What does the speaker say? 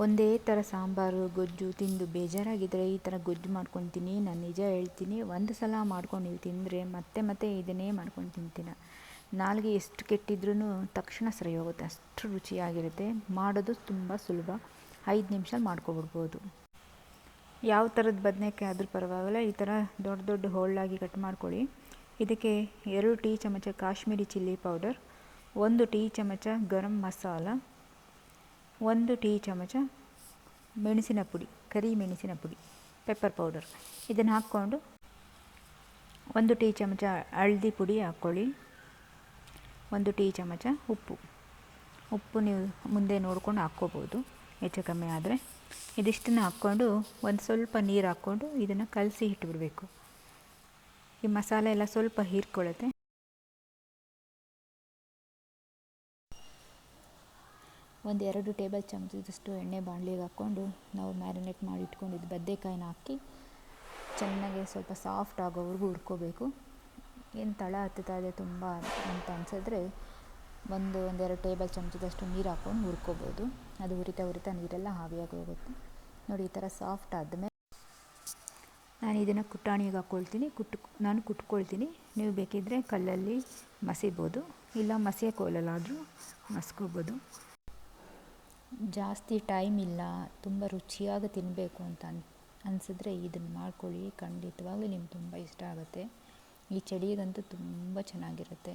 ಒಂದೇ ಥರ ಸಾಂಬಾರು ಗೊಜ್ಜು ತಿಂದು ಬೇಜಾರಾಗಿದ್ದರೆ ಈ ಥರ ಗೊಜ್ಜು ಮಾಡ್ಕೊತೀನಿ. ನಾನು ನಿಜ ಹೇಳ್ತೀನಿ, ಒಂದು ಸಲ ಮಾಡ್ಕೊಂಡು ನೀವು ತಿಂದರೆ ಮತ್ತೆ ಮತ್ತೆ ಇದನ್ನೇ ಮಾಡ್ಕೊಂಡು ತಿಂತೀರ. ನಾಲಿಗೆ ಎಷ್ಟು ಕೆಟ್ಟಿದ್ರೂ ತಕ್ಷಣ ಸರಿ ಹೋಗುತ್ತೆ, ಅಷ್ಟು ರುಚಿಯಾಗಿರುತ್ತೆ. ಮಾಡೋದು ತುಂಬ ಸುಲಭ, 5 ನಿಮಿಷ ಮಾಡ್ಕೊಬಿಡ್ಬೋದು. ಯಾವ ಥರದ ಬದನೆಕಾಯಿ ಆದರೂ ಪರವಾಗಿಲ್ಲ, ಈ ಥರ ದೊಡ್ಡ ದೊಡ್ಡ ಹೋಳಾಗಿ ಕಟ್ ಮಾಡ್ಕೊಳ್ಳಿ. ಇದಕ್ಕೆ 2 ಟೀ ಚಮಚ ಕಾಶ್ಮೀರಿ ಚಿಲ್ಲಿ ಪೌಡರ್, 1 ಟೀ ಚಮಚ ಗರಂ ಮಸಾಲ, 1 ಟೀ ಚಮಚ ಮೆಣಸಿನ ಪುಡಿ, ಕರಿ ಮೆಣಸಿನ ಪುಡಿ, ಪೆಪ್ಪರ್ ಪೌಡರ್. ಇದನ್ನು ಹಾಕ್ಕೊಂಡು 1 ಟೀ ಚಮಚ ಹಳದಿ ಪುಡಿ ಹಾಕ್ಕೊಳ್ಳಿ, 1 ಟೀ ಚಮಚ ಉಪ್ಪು ನೀವು ಮುಂದೆ ನೋಡ್ಕೊಂಡು ಹಾಕ್ಕೋಬೋದು, ಹೆಚ್ಚು ಕಮ್ಮಿ ಆದರೆ. ಇದಿಷ್ಟನ್ನು ಹಾಕ್ಕೊಂಡು ಒಂದು ಸ್ವಲ್ಪ ನೀರು ಹಾಕ್ಕೊಂಡು ಇದನ್ನು ಕಲಸಿ ಇಟ್ಬಿಡಬೇಕು. ಈ ಮಸಾಲೆ ಎಲ್ಲ ಸ್ವಲ್ಪ ಹೀರ್ಕೊಳ್ಳುತ್ತೆ. ಒಂದು 2 ಟೇಬಲ್ ಚಮಚದಷ್ಟು ಎಣ್ಣೆ ಬಾಣಲಿಗೆ ಹಾಕ್ಕೊಂಡು ನಾವು ಮ್ಯಾರಿನೇಟ್ ಮಾಡಿ ಇಟ್ಕೊಂಡಿದ್ದು ಬದನೆಕಾಯಿನ ಹಾಕಿ ಚೆನ್ನಾಗಿ ಸ್ವಲ್ಪ ಸಾಫ್ಟ್ ಆಗೋವರೆಗೂ ಹುರ್ಕೋಬೇಕು. ಏನು ತಳ ಹತ್ತುತ್ತಾ ಇದೆ ತುಂಬ ಅಂತ ಅನಿಸಿದ್ರೆ ಒಂದೆರಡು ಟೇಬಲ್ ಚಮಚದಷ್ಟು ನೀರು ಹಾಕ್ಕೊಂಡು ಹುರ್ಕೋಬೋದು. ಅದು ಹುರಿತಾ ನೀರೆಲ್ಲ ಆವಿಯಾಗಿ ಹೋಗುತ್ತೆ. ನೋಡಿ, ಈ ಥರ ಸಾಫ್ಟ್ ಆದಮೇಲೆ ನಾನು ಇದನ್ನು ಕುಟ್ಟಾಣಿಗೆ ಹಾಕ್ಕೊಳ್ತೀನಿ. ನಾನು ಕುಟ್ಕೊಳ್ತೀನಿ. ನೀವು ಬೇಕಿದ್ದರೆ ಕಲ್ಲಲ್ಲಿ ಮಸಿಬೋದು, ಇಲ್ಲ ಮಸಿಯ ಕೋಲಲ್ಲಾದರೂ ಮಸ್ಕೋಬೋದು. ಜಾಸ್ತಿ ಟೈಮ್ ಇಲ್ಲ, ತುಂಬ ರುಚಿಯಾಗಿ ತಿನ್ನಬೇಕು ಅಂತ ಅನಿಸಿದ್ರೆ ಇದನ್ನು ಮಾಡ್ಕೊಳ್ಳಿ. ಖಂಡಿತವಾಗ್ಲೂ ನಿಮ್ಗೆ ತುಂಬ ಇಷ್ಟ ಆಗುತ್ತೆ. ಈ ಚಳಿಗಂತೂ ತುಂಬ ಚೆನ್ನಾಗಿರುತ್ತೆ.